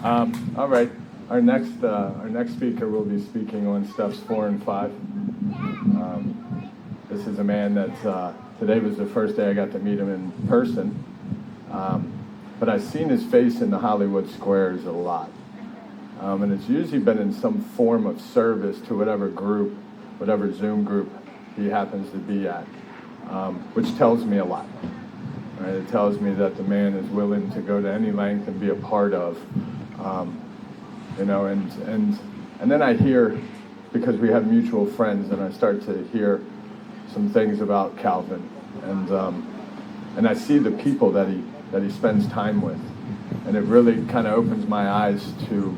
All right. Our next speaker will be speaking on steps 4 and 5. This is a man that today was the first day I got to meet him in person, but I've seen his face in the Hollywood squares a lot, and it's usually been in some form of service to whatever group, whatever Zoom group he happens to be at, which tells me a lot. Right? It tells me that the man is willing to go to any length and be a part of. And then I hear, because we have mutual friends, and I start to hear some things about Calvin, and I see the people that he spends time with, and it really kind of opens my eyes to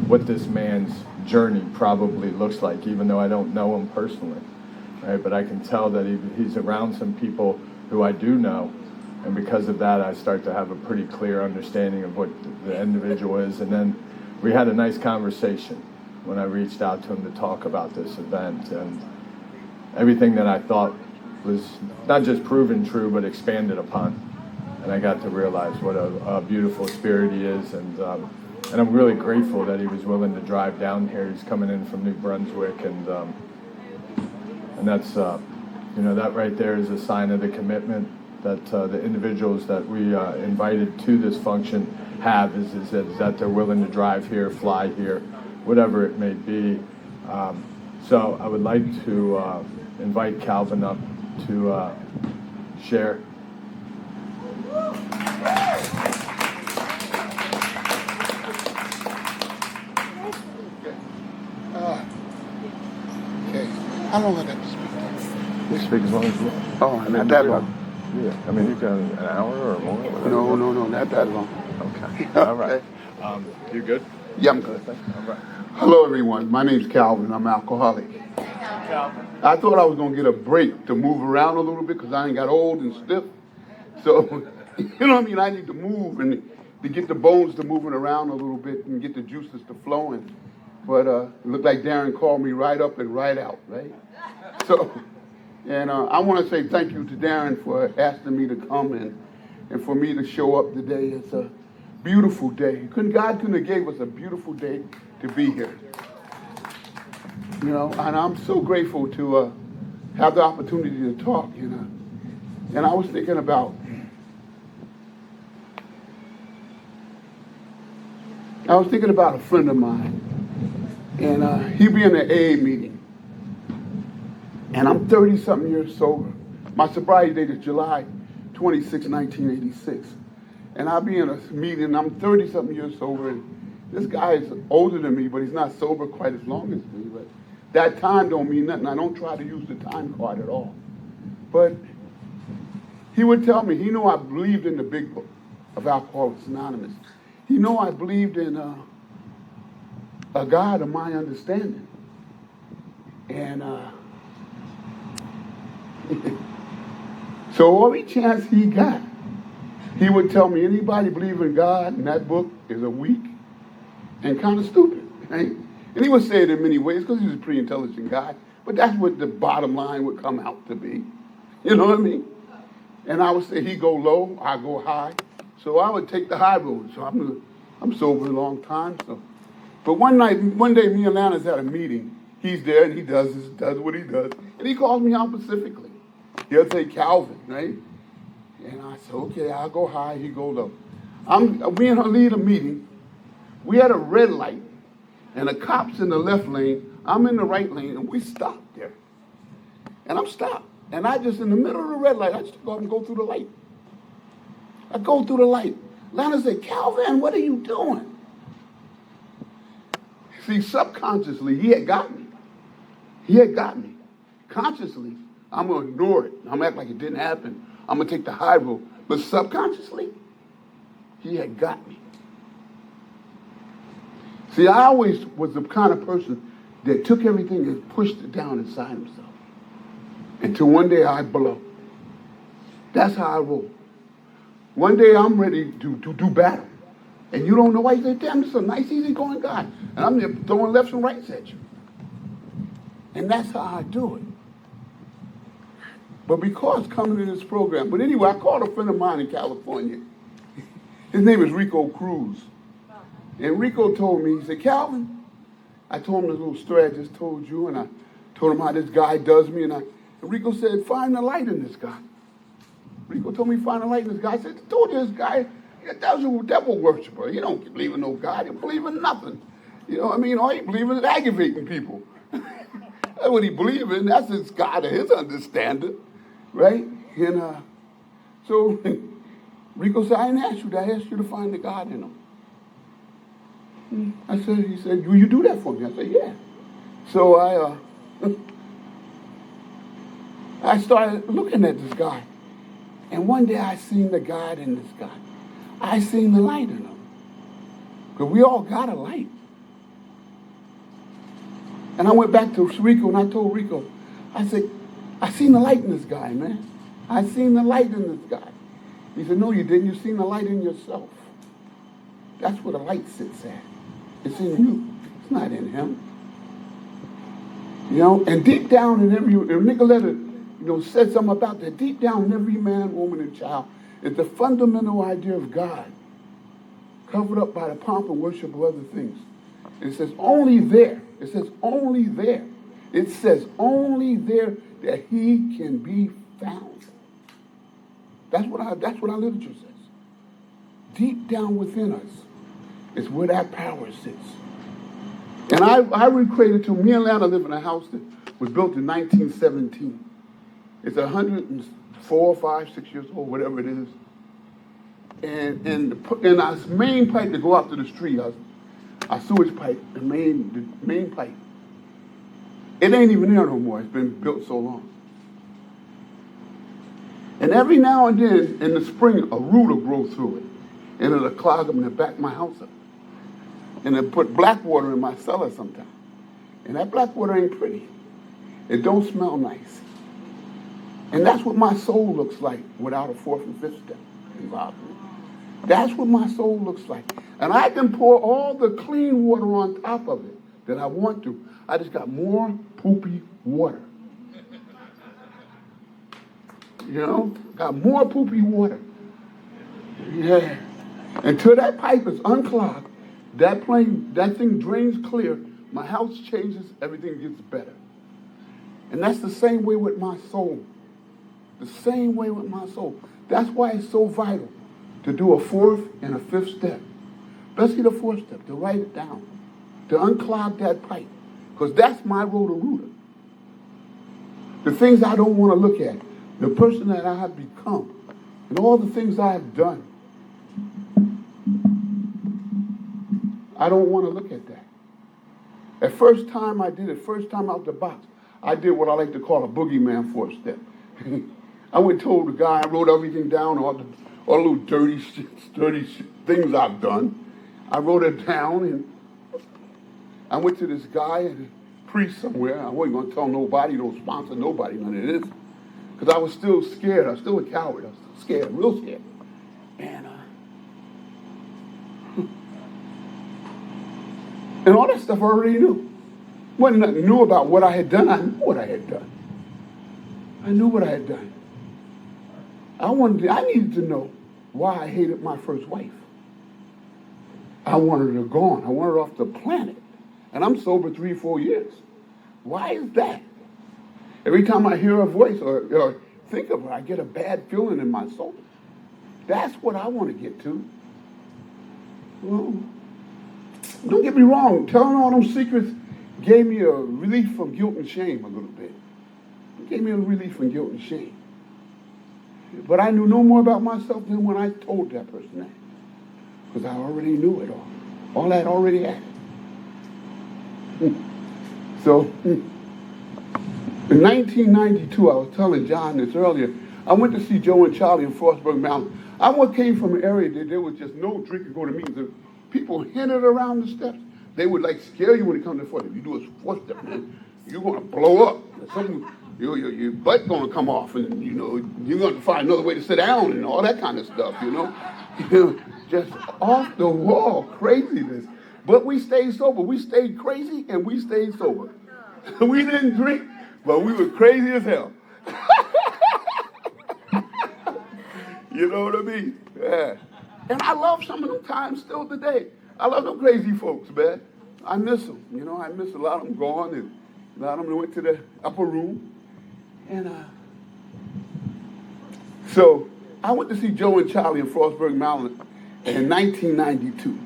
what this man's journey probably looks like, even though I don't know him personally, right? But I can tell that he's around some people who I do know. And because of that, I start to have a pretty clear understanding of what the individual is. And then we had a nice conversation when I reached out to him to talk about this event. And everything that I thought was not just proven true, but expanded upon. And I got to realize what a beautiful spirit he is. And I'm really grateful that he was willing to drive down here. He's coming in from New Brunswick. And that's, that right there is a sign of the commitment that the individuals that we invited to this function have, is that they're willing to drive here, fly here, whatever it may be. So I would like to invite Calvin up to share. Okay. How long I got to speak? You speak as long as you want. Oh, not that long. Yeah, I mean, you can an hour or more. No, not that long. Okay. All right. You good? Yeah, I'm good. All right. Hello, everyone. My name's Calvin. I'm an alcoholic. Calvin. I thought I was going to get a break to move around a little bit because I ain't got old and stiff. So, you know what I mean? I need to move and to get the bones to moving around a little bit and get the juices to flowing. But it looked like Darren called me right up and right out, right? So... And I want to say thank you to Darren for asking me to come and for me to show up today. It's a beautiful day. God couldn't have gave us a beautiful day to be here. And I'm so grateful to have the opportunity to talk. And I was thinking about a friend of mine, and he be in an AA meeting. And I'm 30-something years sober. My sobriety date is July 26, 1986. And I'll be in a meeting, and I'm 30-something years sober. And this guy is older than me, but he's not sober quite as long as me. But that time don't mean nothing. I don't try to use the time card at all. But he would tell me, he knew I believed in the big book of Alcoholics Anonymous. He knew I believed in a God of my understanding. And... So every chance he got, he would tell me, anybody believe in God in that book is a weak and kind of stupid, right? And he would say it in many ways because he was a pretty intelligent guy, but that's what the bottom line would come out to be. You know what I mean? And I would say he go low, I go high. So I would take the high road. So I'm sober a long time. So, but one day me and Lana's had a meeting. He's there and he does what he does. And he calls me out specifically. He'll say Calvin, right? And I said, okay, I'll go high, he go low. We and her lead a meeting. We had a red light and the cop's in the left lane. I'm in the right lane and we stopped there. And I'm stopped. And I just, in the middle of the red light, I just go up and go through the light. I go through the light. Lana said, Calvin, what are you doing? See, subconsciously, he had got me. He had got me. Consciously, I'm going to ignore it. I'm going to act like it didn't happen. I'm going to take the high road. But subconsciously, he had got me. See, I always was the kind of person that took everything and pushed it down inside himself. Until one day I blow. That's how I roll. One day I'm ready to do battle. And you don't know why. You say, damn, this is a nice, easy-going guy. And I'm there throwing lefts and rights at you. And that's how I do it. But because coming to this program, but anyway, I called a friend of mine in California. His name is Rico Cruz. And Rico told me, he said, Calvin, I told him this little story I just told you, and I told him how this guy does me, and Rico said, find the light in this guy. Rico told me, find the light in this guy. I said, I told you this guy, that was a devil worshiper. He don't believe in no God. He don't believe in nothing. You know what I mean? All he believes is aggravating people. That's what he believes in. That's his God, his understanding, right? And so Rico said, I didn't ask you that. I asked you to find the God in him. He said, will you do that for me? I said, yeah. So I started looking at this guy. And one day I seen the God in this guy. I seen the light in him. Because we all got a light. And I went back to Rico and I told Rico, I said, I seen the light in this guy, man. I seen the light in this guy. He said, no, you didn't. You seen the light in yourself. That's where the light sits at. It's in you. It's not in him. You know, and deep down in every, and Nicoletta, said something about that. Deep down in every man, woman, and child is the fundamental idea of God, covered up by the pomp and worship of other things. It says only there. It says only there. It says only there that he can be found. That's what our literature says. Deep down within us is where that power sits. And I recreated to me and Lana live in a house that was built in 1917. It's 104, 5, 6 years old, whatever it is. And our main pipe to go out to the street, our sewage pipe, the main pipe, it ain't even there no more. It's been built so long. And every now and then, in the spring, a root will grow through it. And it'll clog them and back my house up. And it'll put black water in my cellar sometimes. And that black water ain't pretty. It don't smell nice. And that's what my soul looks like without a fourth and fifth step involved in it. That's what my soul looks like. And I can pour all the clean water on top of it that I want to. I just got more poopy water. Got more poopy water. Yeah. Until that pipe is unclogged, that thing drains clear, my house changes, everything gets better. And that's the same way with my soul. The same way with my soul. That's why it's so vital to do a fourth and a fifth step. Especially the fourth step, to write it down, to unclog that pipe. Because that's my roto-rooter. The things I don't want to look at, the person that I have become, and all the things I have done. I don't want to look at that. The first time I did it, first time out the box, I did what I like to call a boogeyman fourth step. I went and told the guy, I wrote everything down, all the little dirty things I've done. I wrote it down, and I went to this guy, a priest somewhere. I wasn't going to tell nobody, don't sponsor nobody, none of this. Because I was still scared. I was still a coward. I was scared, real scared. And all that stuff I already knew. Wasn't nothing new about what I had done. I knew what I had done. I knew what I had done. I needed to know why I hated my first wife. I wanted her gone. I wanted her off the planet. And I'm sober 3-4 years. Why is that? Every time I hear her voice or think of her, I get a bad feeling in my soul. That's what I want to get to. Well, don't get me wrong. Telling all them secrets gave me a relief from guilt and shame a little bit. It gave me a relief from guilt and shame. But I knew no more about myself than when I told that person that. Because I already knew it all. All that already happened. So, in 1992, I was telling John this earlier, I went to see Joe and Charlie in Frostburg Mountain. I came from an area that there was just no drink and go to meetings. People hinted around the steps. They would scare you when it comes to fourth. If you do a fourth step, man, you're going to blow up. Your butt going to come off, and you're going to find another way to sit down and all that kind of stuff. Just off the wall craziness. But we stayed sober. We stayed crazy and we stayed sober. We didn't drink, but we were crazy as hell. You know what I mean? Yeah. And I love some of them times still today. I love them crazy folks, man. I miss them. You know, I miss a lot of them gone, and a lot of them went to the upper room. And so I went to see Joe and Charlie in Frostburg, Maryland in 1992.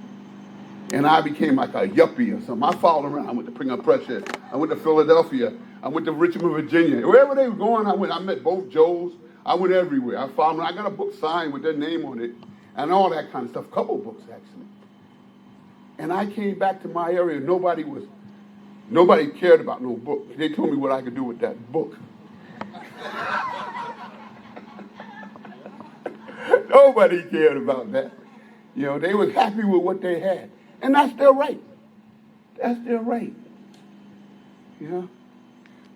And I became like a yuppie or something. I followed around. I went to Bring Up Pressure. I went to Philadelphia. I went to Richmond, Virginia. Wherever they were going, I went. I met both Joes. I went everywhere. I followed them. I got a book signed with their name on it and all that kind of stuff. A couple books, actually. And I came back to my area. Nobody cared about no book. They told me what I could do with that book. Nobody cared about that. You know, they was happy with what they had. And that's their right. That's their right. You know?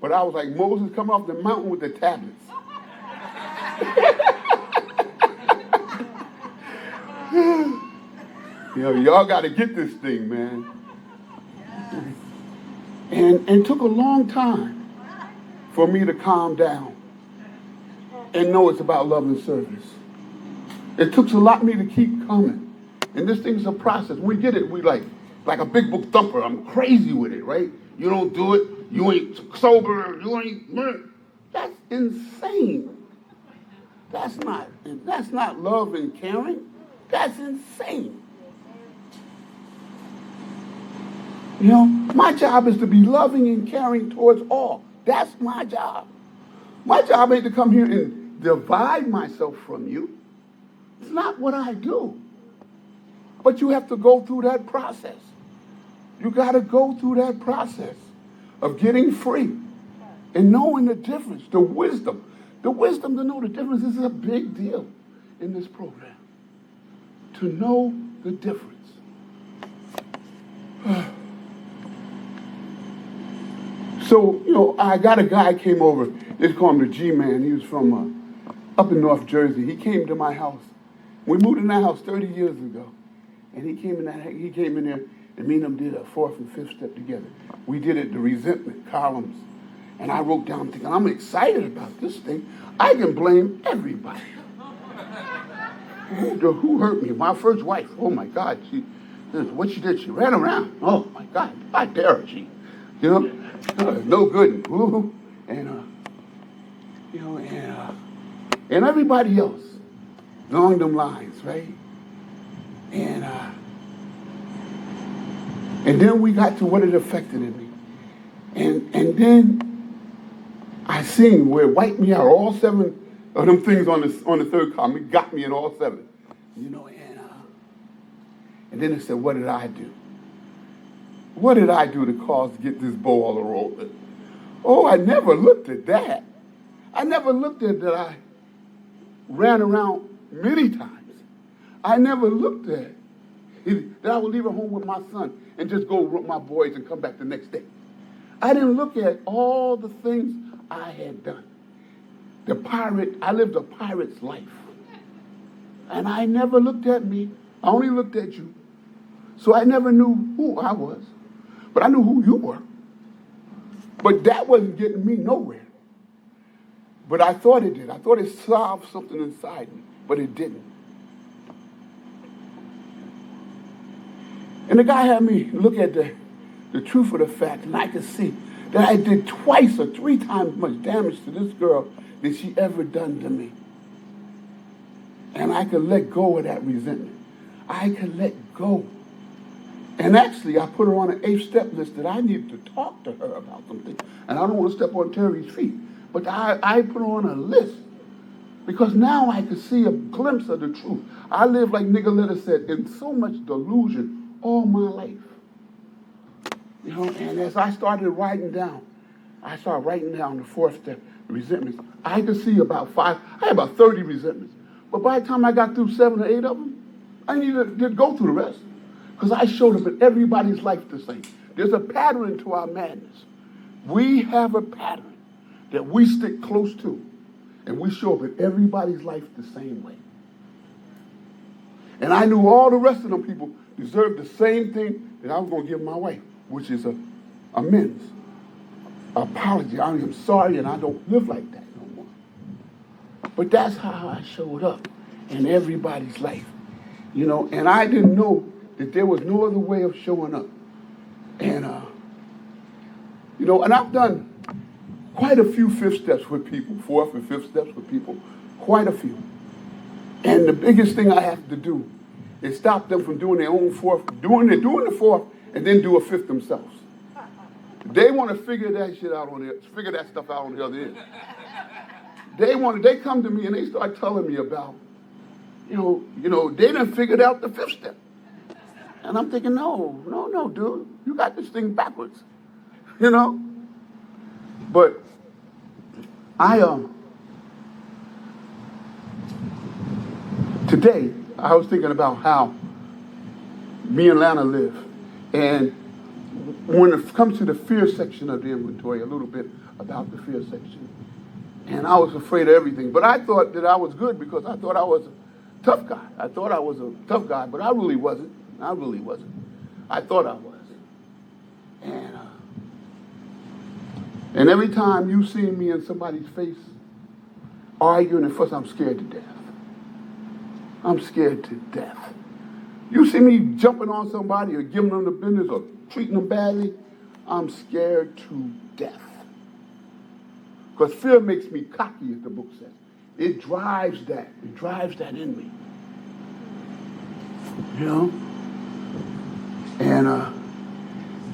But I was like Moses coming off the mountain with the tablets. You know, y'all got to get this thing, man. And it took a long time for me to calm down and know it's about love and service. It took a lot of me to keep coming. And this thing's a process. We get it. We like a big book thumper. I'm crazy with it, right? You don't do it. You ain't sober. You ain't. That's insane. That's not love and caring. That's insane. You know, my job is to be loving and caring towards all. That's my job. My job ain't to come here and divide myself from you. It's not what I do. But you have to go through that process. You got to go through that process of getting free and knowing the difference, the wisdom. The wisdom to know the difference is a big deal in this program. To know the difference. So, you know, I got a guy came over. They call him the G-Man. He was from up in North Jersey. He came to my house. We moved in that house 30 years ago. And he came in there, and me and him did a fourth and fifth step together. We did it, the resentment columns. And I wrote down, thinking, I'm excited about this thing. I can blame everybody. Who hurt me? My first wife. Oh, my God. What she did, she ran around. Oh, my God. I dare her. She, you know, no good. And, you know, and everybody else along them lines, right? And then we got to what it affected in me. And then I seen where it wiped me out. All 7 of them things on the third column. It got me in all 7. You know, and then it said, what did I do? What did I do to get this ball rolling? Oh, I never looked at that. I never looked at that I ran around many times. I never looked at that I would leave at home with my son and just go with my boys and come back the next day. I didn't look at all the things I had done. I lived a pirate's life. And I never looked at me. I only looked at you. So I never knew who I was. But I knew who you were. But that wasn't getting me nowhere. But I thought it did. I thought it solved something inside me. But it didn't. And the guy had me look at the truth of the fact, and I could see that I did 2 or 3 times much damage to this girl than she ever done to me. And I could let go of that resentment. I could let go. And actually, I put her on an 8th step list that I needed to talk to her about something. And I don't want to step on Terry's feet. But I put her on a list because now I could see a glimpse of the truth. I lived, like Nicoletta said, in so much delusion all my life. You know, and as I started writing down the 4th step, resentments. I could see about 5, I had about 30 resentments. But by the time I got through 7 or 8 of them, I needed to go through the rest. Because I showed up in everybody's life the same. There's a pattern to our madness. We have a pattern that we stick close to. And we show up in everybody's life the same way. And I knew all the rest of them people deserved the same thing that I was going to give my wife, which is a amends, apology. I am sorry and I don't live like that no more. But that's how I showed up in everybody's life. You know, and I didn't know that there was no other way of showing up. And, and I've done quite a few fifth steps with people, fourth and fifth steps with people, quite a few. And the biggest thing I have to do is stop them from doing their own fourth, doing the fourth, and then do a fifth themselves. They want to figure that stuff out on the other end. They come to me and they start telling me about, they done figured out the fifth step. And I'm thinking, no, dude, you got this thing backwards, But today I was thinking about how me and Lana live. And when it comes to the fear section of the inventory, a little bit about the fear section. And I was afraid of everything. But I thought that I was good because I thought I was a tough guy. I thought I was a tough guy, but I really wasn't. I thought I was. And every time you see me in somebody's face arguing, at first I'm scared to death. I'm scared to death. You see me jumping on somebody or giving them the business or treating them badly, I'm scared to death. Because fear makes me cocky, as the book says. It drives that. It drives that in me. And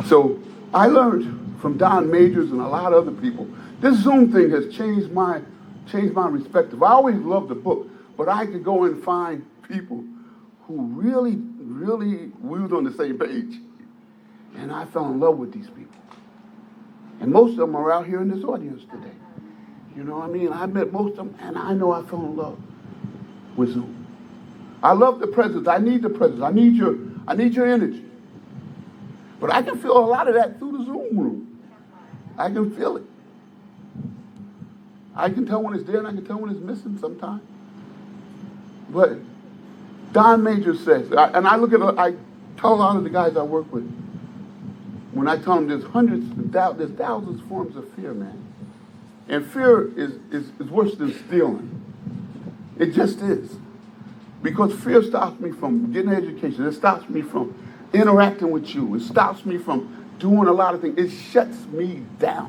so I learned from Don Majors and a lot of other people, this Zoom thing has changed my perspective. I always loved the book, but I could go and find people who really, we was on the same page. And I fell in love with these people. And most of them are out here in this audience today. I met most of them, and I know I fell in love with Zoom. I love the presence. I need the presence. I need your energy. But I can feel a lot of that through the Zoom room. I can feel it. I can tell when it's there, and I can tell when it's missing sometimes. But Don Major says, I tell a lot of the guys I work with, when I tell them there's there's thousands of forms of fear, man. And fear is worse than stealing. It just is. Because fear stops me from getting an education. It stops me from interacting with you. It stops me from doing a lot of things. It shuts me down.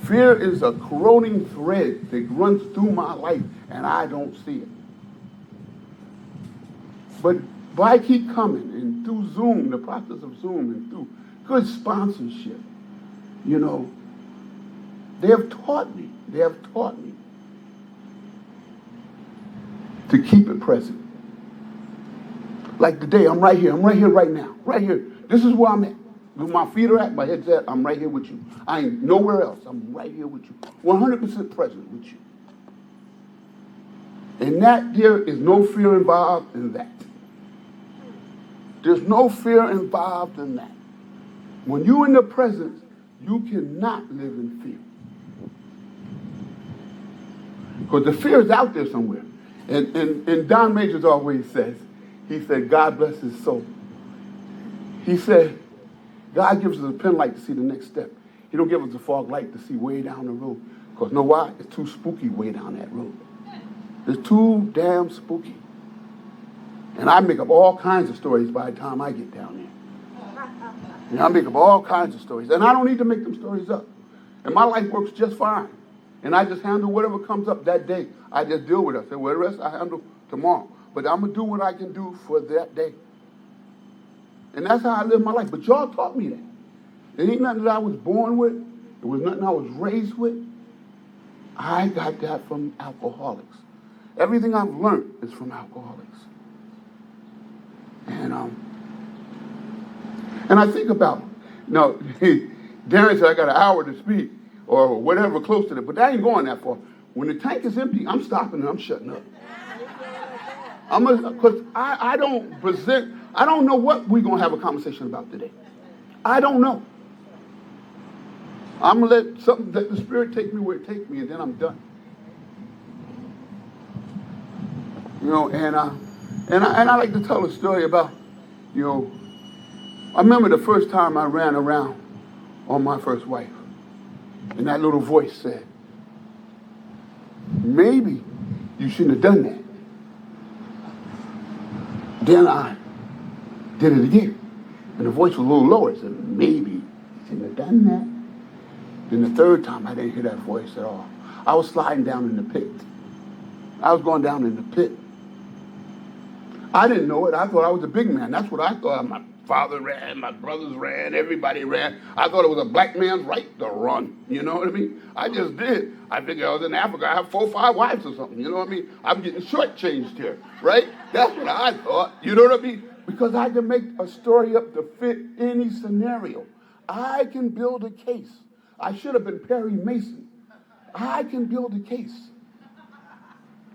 Fear is a corroding thread that runs through my life, and I don't see it. But I keep coming, and through Zoom, the process of Zoom, and through good sponsorship, they have taught me to keep it present. Like today, I'm right here right now, right here. This is where I'm at. Where my feet are at, my head's at, I'm right here with you. I ain't nowhere else. I'm right here with you. 100% present with you. And there is no fear involved in that. There's no fear involved in that. When you're in the presence, you cannot live in fear. Because the fear is out there somewhere. And Don Majors always says, he said, God bless his soul. He said, God gives us a pen light to see the next step. He don't give us a fog light to see way down the road. Because you know why? It's too spooky way down that road. It's too damn spooky. And I make up all kinds of stories by the time I get down there. And I make up all kinds of stories. And I don't need to make them stories up. And my life works just fine. And I just handle whatever comes up that day. I just deal with it. I say, well, the rest I handle tomorrow. But I'm going to do what I can do for that day. And that's how I live my life. But y'all taught me that. It ain't nothing that I was born with. It was nothing I was raised with. I got that from alcoholics. Everything I've learned is from alcoholics. And I think about, Darren said I got an hour to speak or whatever close to that, but that ain't going that far. When the tank is empty, I'm stopping and I'm shutting up. Because I don't know what we're going to have a conversation about today. I don't know. I'm going to let the Spirit take me where it takes me, and then I'm done. And I like to tell a story about, I remember the first time I ran around on my first wife, and that little voice said, maybe you shouldn't have done that. did it again. And the voice was a little lower. I said, maybe he shouldn't have done that. Then the third time, I didn't hear that voice at all. I was sliding down in the pit. I was going down in the pit. I didn't know it. I thought I was a big man. That's what I thought. My father ran, my brothers ran, everybody ran. I thought it was a black man's right to run. You know what I mean? I just did. I figured I was in Africa. I have 4 or 5 wives or something. You know what I mean? I'm getting shortchanged here, right? That's what I thought. You know what I mean? Because I can make a story up to fit any scenario. I can build a case. I should have been Perry Mason. I can build a case.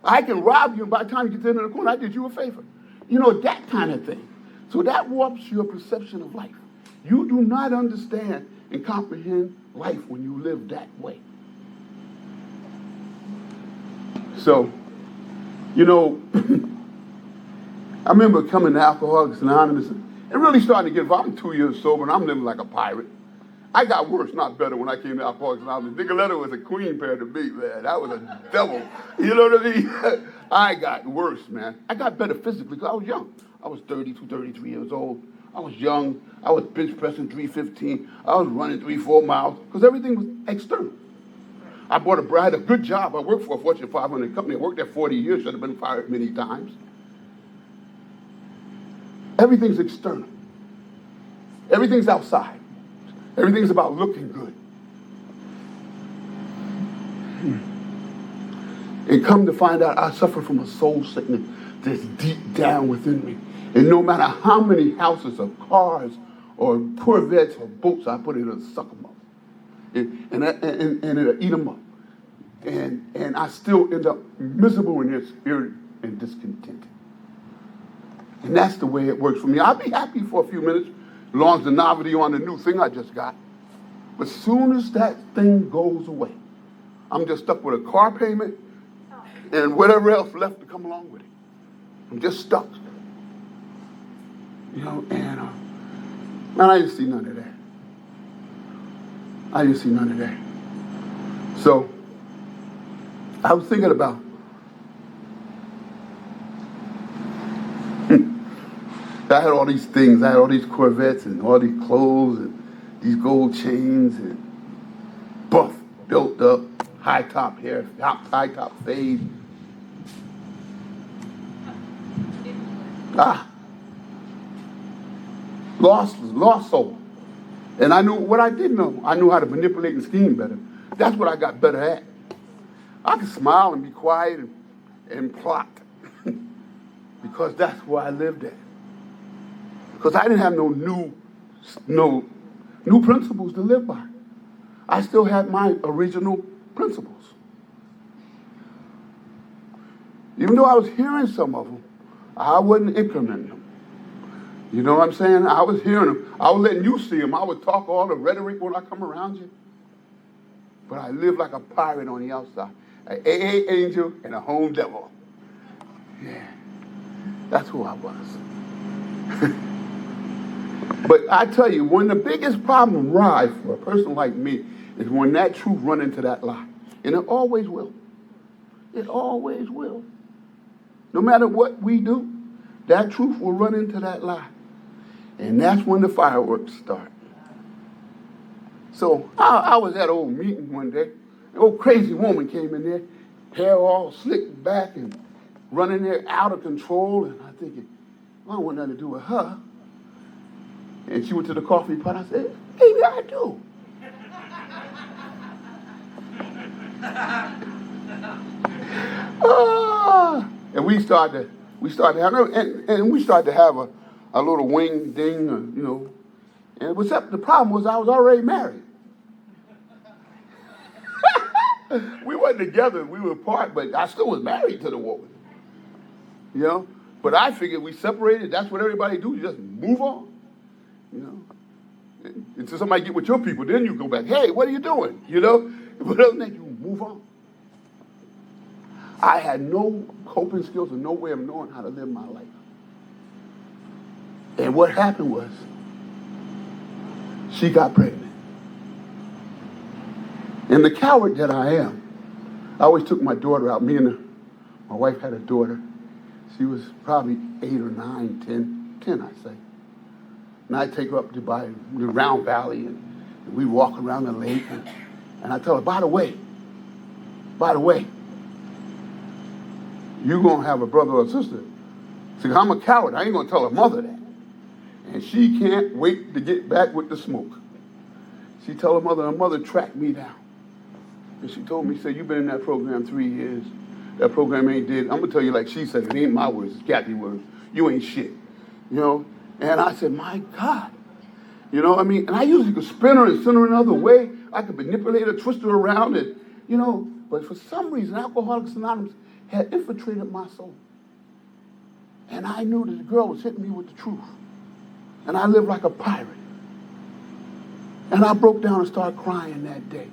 I can rob you, and by the time you get to the end of the corner, I did you a favor. You know, that kind of thing. So that warps your perception of life. You do not understand and comprehend life when you live that way. So, you know, I remember coming to Alcoholics Anonymous and really starting to get involved. I'm 2 years sober and I'm living like a pirate. I got worse, not better, when I came to Alcoholics Anonymous. Nicoletta was a queen pair to me, man. That was a devil. You know what I mean? I got worse, man. I got better physically because I was young. I was 32, 33 years old. I was young. I was bench pressing 315. I was running 3-4 miles because everything was external. I had a good job. I worked for a Fortune 500 company. I worked there 40 years. Should have been fired many times. Everything's external. Everything's outside. Everything's about looking good. And come to find out, I suffer from a soul sickness that's deep down within me. And no matter how many houses or cars or Corvettes or boats I put in, it'll suck them up. And it'll eat them up. And I still end up miserable in their spirit and discontented. And that's the way it works for me. I'll be happy for a few minutes, as long as the novelty on the new thing I just got. But as soon as that thing goes away, I'm just stuck with a car payment and whatever else left to come along with it. I'm just stuck. You know, and man, I didn't see none of that. I didn't see none of that. So I was thinking about I had all these things. I had all these Corvettes and all these clothes and these gold chains and buff, built up, high top hair, high top fade. Lost soul. And I knew what I did know. I knew how to manipulate and scheme better. That's what I got better at. I could smile and be quiet and plot because that's where I lived at. Because I didn't have no new principles to live by. I still had my original principles. Even though I was hearing some of them, I wasn't implementing them. You know what I'm saying? I was hearing them. I was letting you see them. I would talk all the rhetoric when I come around you. But I lived like a pirate on the outside. An AA angel and a home devil. Yeah, that's who I was. But I tell you, when the biggest problem rise for a person like me is when that truth run into that lie. And it always will. It always will. No matter what we do, that truth will run into that lie. And that's when the fireworks start. So I was at an old meeting one day. An old crazy woman came in there, hair all slicked back and running there out of control. And I'm thinking, I don't want nothing to do with her. And she went to the coffee pot. I said, maybe I do. And we started to have a little wing ding, you know. And except the problem was I was already married. We weren't together, we were apart, but I still was married to the woman. You know? But I figured we separated, that's what everybody do, you just move on. You know? Until somebody get with your people, then you go back, hey, what are you doing? You know? But other than that, you move on. I had no coping skills and no way of knowing how to live my life. And what happened was, she got pregnant. And the coward that I am, I always took my daughter out. My wife had a daughter. She was probably 8 or 9, 10, I say. And I take her up to by the Round Valley, and we walk around the lake, and I tell her, by the way, you're going to have a brother or a sister. See, I'm a coward. I ain't going to tell her mother that. And she can't wait to get back with the smoke. She told her mother tracked me down. And she told me, said, you've been in that program 3 years. That program ain't did. I'm going to tell you like she said, it ain't my words, it's Kathy's words. You ain't shit. You know? And I said, my God. You know what I mean? And I usually could spin her and send her another way. I could manipulate her, twist her around, and, you know. But for some reason, Alcoholics Anonymous had infiltrated my soul. And I knew that the girl was hitting me with the truth. And I lived like a pirate. And I broke down and started crying that day.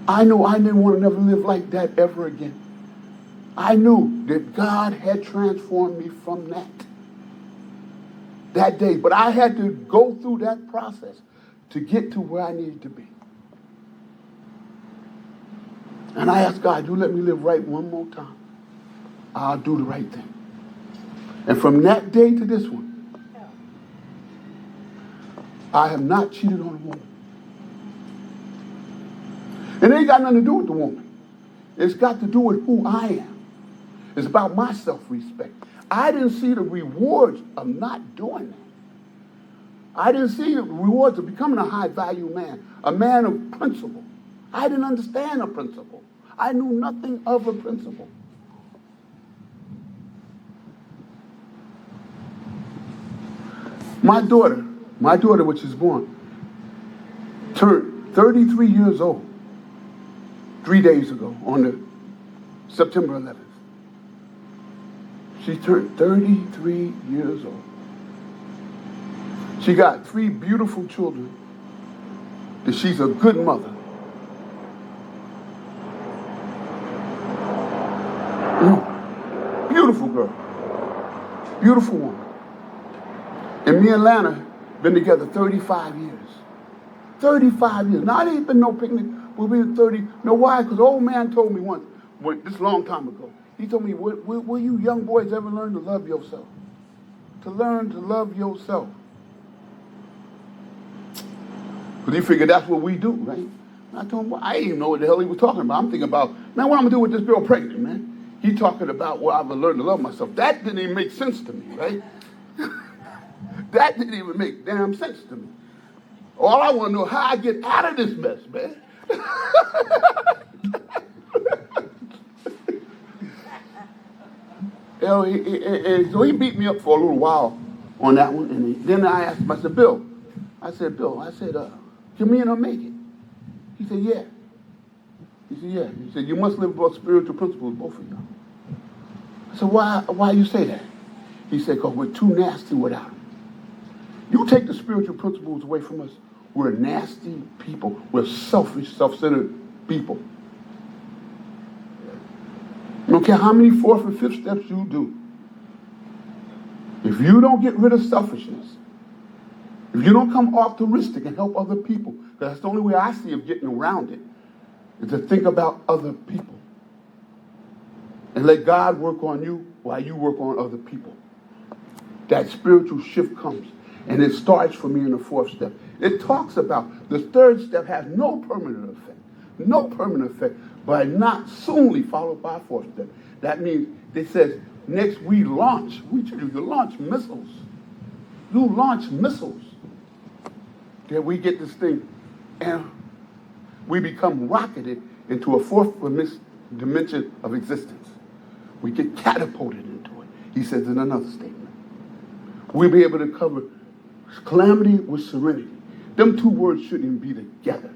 I knew I didn't want to never live like that ever again. I knew that God had transformed me from that day. But I had to go through that process to get to where I needed to be. And I asked God, you let me live right one more time. I'll do the right thing. And from that day to this one, I have not cheated on a woman. And it ain't got nothing to do with the woman. It's got to do with who I am. It's about my self-respect. I didn't see the rewards of not doing that. I didn't see the rewards of becoming a high-value man, a man of principle. I didn't understand a principle. I knew nothing of a principle. My daughter, which is born, turned 33 years old 3 days ago on the September 11th. She turned 33 years old. She got 3 beautiful children. That she's a good mother. Beautiful girl. Beautiful woman. And me and Lana been together 35 years. 35 years. Now, it ain't been no picnic. We've been 30. Know why? Because the old man told me once, this long time ago, he told me, will you young boys ever learn to love yourself? To learn to love yourself. Because he figured that's what we do, right? And I told him, well, I didn't even know what the hell he was talking about. I'm thinking about, man, what I'm going to do with this girl pregnant, man? He talking about, well, I've learned to love myself. That didn't even make sense to me, right? That didn't even make damn sense to me. All I want to know how I get out of this mess, man. You know, so he beat me up for a little while on that one. And then I asked him, I said, Bill, can me and her make it? He said, yeah. He said, yeah. He said, you must live by spiritual principles, both of y'all. I said, why you say that? He said, because we're too nasty without them. You take the spiritual principles away from us, we're nasty people. We're selfish, self-centered people. I don't care how many 4th and 5th steps you do. If you don't get rid of selfishness, if you don't come altruistic and help other people, because that's the only way I see of getting around it, is to think about other people. And let God work on you while you work on other people. That spiritual shift comes. And it starts for me in the 4th step. It talks about the 3rd step has no permanent effect. No permanent effect, but not soonly followed by a 4th step. That means it says, next we launch. You launch missiles. You launch missiles. Then we get this thing, and we become rocketed into a 4th dimension of existence. We get catapulted into it. He says in another statement. We'll be able to cover calamity with serenity. Them 2 words shouldn't even be together.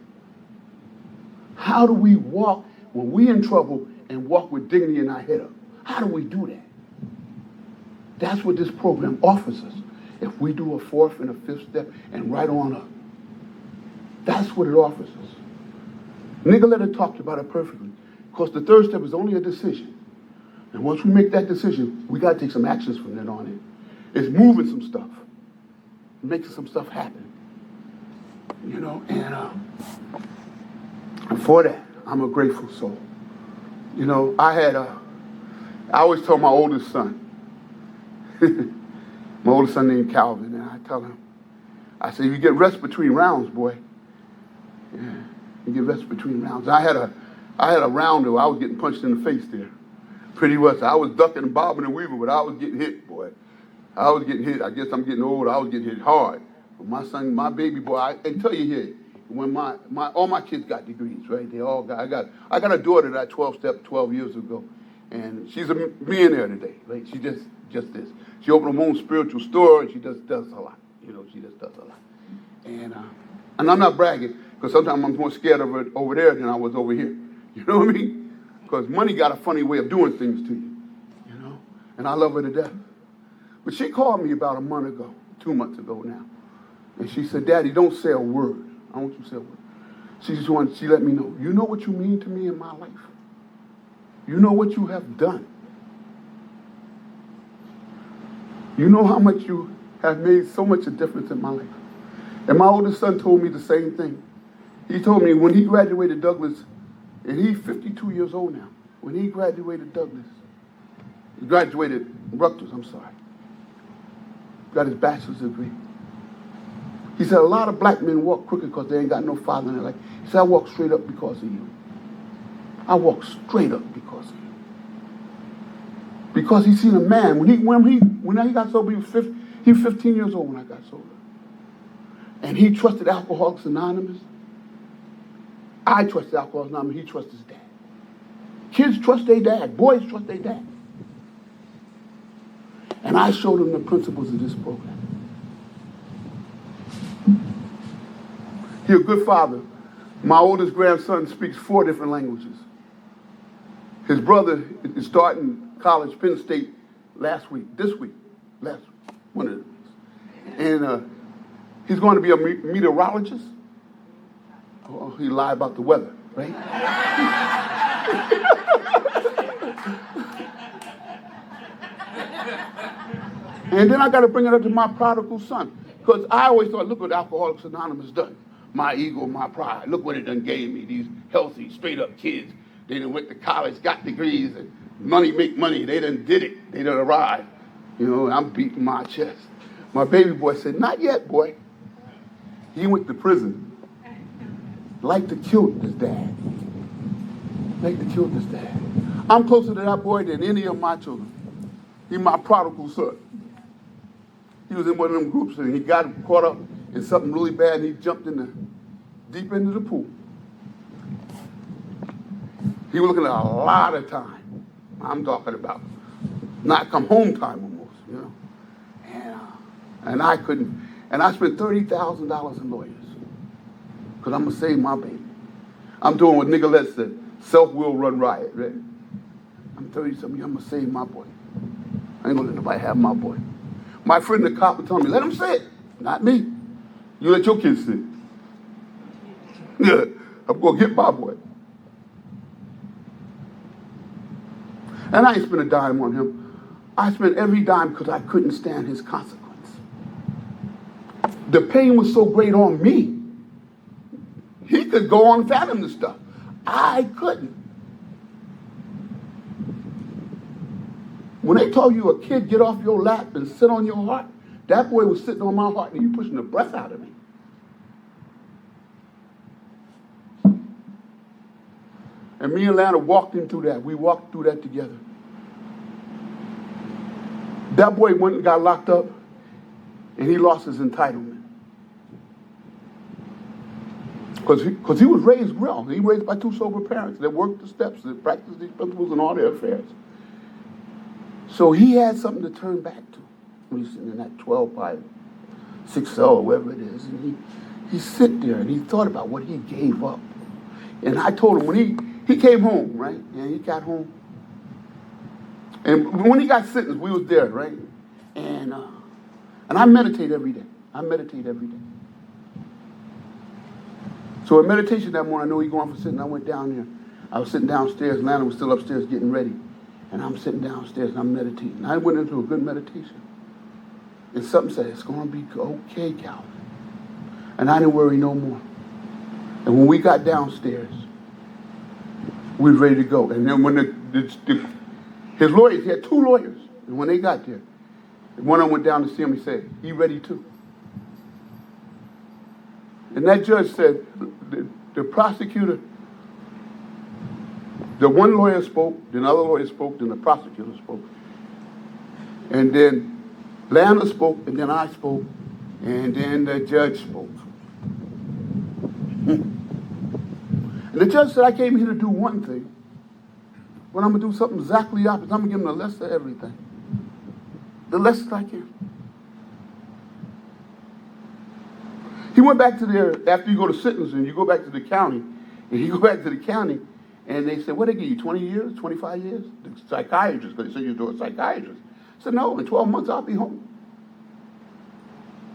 How do we walk when we in trouble and walk with dignity in our head up? How do we do that? That's what this program offers us. If we do a 4th and a 5th step and right on up. That's what it offers us. Nicoletta talked about it perfectly. Because the 3rd step is only a decision. And once we make that decision, we got to take some actions from then on in. It's moving some stuff. Making some stuff happen. You know, and for that, I'm a grateful soul. You know, I always told my oldest son, my oldest son named Calvin, and I tell him, I said, you get rest between rounds, boy. Yeah, you get rest between rounds. I had a round where I was getting punched in the face there. Pretty much. I was ducking and bobbing and weaving, but I was getting hit, boy. I was getting hit. I guess I'm getting old. I was getting hit hard. But my son, my baby boy, I can tell you here, when all my kids got degrees, right? They all got. I got a daughter that I 12-stepped 12 years ago, and she's a millionaire today. Right? She just this. She opened her own spiritual store, and she just does a lot. She just does a lot. And I'm not bragging, because sometimes I'm more scared of it over there than I was over here. You know what I mean? Because money got a funny way of doing things to you, and I love her to death. But she called me about a month ago, 2 months ago now, and she said, Daddy, don't say a word. I want you to say a word. She let me know, you know what you mean to me in my life. You know what you have done. You know how much you have made so much a difference in my life. And my oldest son told me the same thing. He told me when he graduated Douglas, and he's 52 years old now. When he graduated Rutgers, got his bachelor's degree. He said, a lot of black men walk crooked because they ain't got no father in their life. He said, I walk straight up because of you. I walk straight up because of you. Because he seen a man, when he got sober, he was 15 years old when I got sober. And he trusted Alcoholics Anonymous. I trusted Alcoholics Anonymous, he trusted his dad. Kids trust their dad, boys trust their dad. And I showed him the principles of this program. He's a good father. My oldest grandson speaks 4 different languages. His brother is starting college, Penn State, last week, one of them. And he's going to be a meteorologist. Oh, he lied about the weather, right? And then I got to bring it up to my prodigal son. Because I always thought, look what Alcoholics Anonymous done. My ego, my pride. Look what it done gave me. These healthy, straight up kids. They done went to college, got degrees, and money make money. They done did it. They done arrived. I'm beating my chest. My baby boy said, not yet, boy. He went to prison. Like to kill his dad. I'm closer to that boy than any of my children. He's my prodigal son. He was in one of them groups and he got caught up in something really bad and he jumped deep into the pool. He was looking at a lot of time. I'm talking about not come home time almost, And I couldn't. And I spent $30,000 in lawyers because I'm going to save my baby. I'm doing what Nicolette said, self-will run riot, right? I'm 30-something, I'm going to save my boy. I ain't going to let nobody have my boy. My friend the cop was telling me, let him say it, not me. You let your kids say it. Yeah, I'm going to get my boy. And I ain't spent a dime on him. I spent every dime because I couldn't stand his consequence. The pain was so great on me. He could go on and fathom the stuff. I couldn't. When they told you a kid get off your lap and sit on your heart, that boy was sitting on my heart and you pushing the breath out of me. And me and Lana walked him through that. We walked through that together. That boy went and got locked up and he lost his entitlement. Because he was raised well. He was raised by 2 sober parents that worked the steps, that practiced these principles in all their affairs. So he had something to turn back to when he's sitting in that 12 by 6 cell or whatever it is. And he sit there and he thought about what he gave up. And I told him when he came home, right? And he got home. And when he got sentenced, we was there, right? And I meditate every day. So in meditation that morning, I know he going for sitting. I went down there. I was sitting downstairs. Lana was still upstairs getting ready. And I'm sitting downstairs and I'm meditating. I went into a good meditation. And something said, it's going to be okay, Calvin. And I didn't worry no more. And when we got downstairs, we were ready to go. And then when his lawyers, he had 2 lawyers. And when they got there, one of them went down to see him. He said, he ready too. And that judge said, the prosecutor, the one lawyer spoke, then the other lawyer spoke, then the prosecutor spoke. And then Lana spoke, and then I spoke, and then the judge spoke. And the judge said, I came here to do one thing, but I'm going to do something exactly opposite. I'm going to give him the lesser of everything. The less I can. He went back to there, after you go to sentencing, you go back to the county, and you go back to the county, and they said, what, they give you 20 years, 25 years? The psychiatrist, because they said you're a psychiatrist. I said, no, in 12 months I'll be home.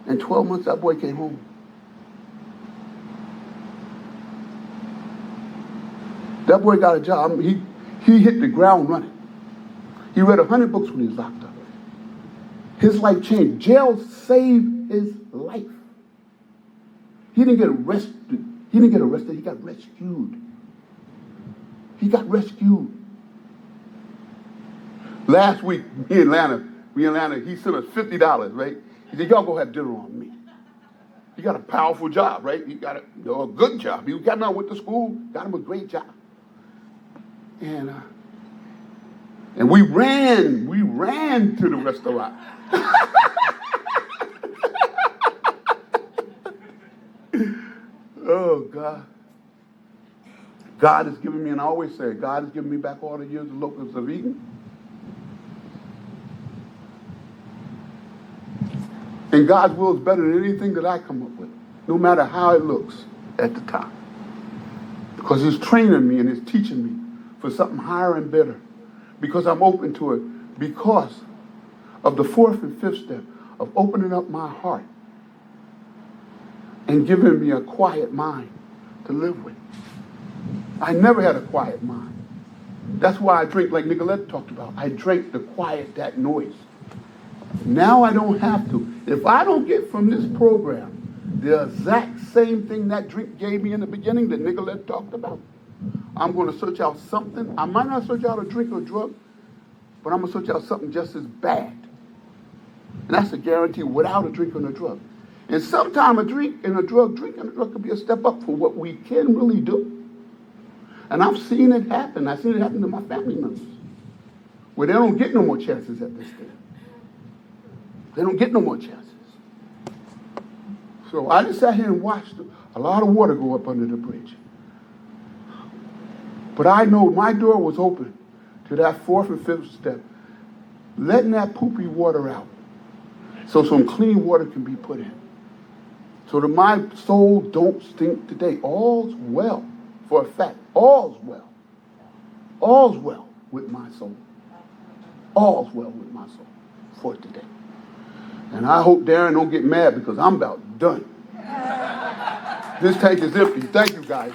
In 12 months, that boy came home. That boy got a job. He hit the ground running. He read 100 books when he was locked up. His life changed. Jail saved his life. He didn't get arrested. He got rescued. He got rescued. Last week, we in Atlanta, he sent us $50, right? He said, y'all go have dinner on me. He got a powerful job, right? He got a good job. He got him out, went to school, got him a great job. And we ran to the restaurant. Oh, God. God has given me, and I always say, God has given me back all the years the locusts have eaten. And God's will is better than anything that I come up with, no matter how it looks at the time. Because He's training me and He's teaching me for something higher and better. Because I'm open to it. Because of the fourth and fifth step of opening up my heart and giving me a quiet mind to live with. I never had a quiet mind. That's why I drink, like Nicolette talked about. I drank to quiet that noise. Now I don't have to. If I don't get from this program the exact same thing that drink gave me in the beginning that Nicolette talked about, I'm going to search out something. I might not search out a drink or drug, but I'm going to search out something just as bad. And that's a guarantee without a drink and a drug. And sometimes a drink and a drug could be a step up for what we can really do. And I've seen it happen. I've seen it happen to my family members, where they don't get no more chances at this thing. They don't get no more chances. So I just sat here and watched a lot of water go up under the bridge. But I know my door was open to that fourth and fifth step, letting that poopy water out so some clean water can be put in. So that my soul don't stink today. All's well, for a fact. All's well. All's well with my soul. All's well with my soul for today. And I hope Darren don't get mad because I'm about done. This tank is empty. Thank you, guys.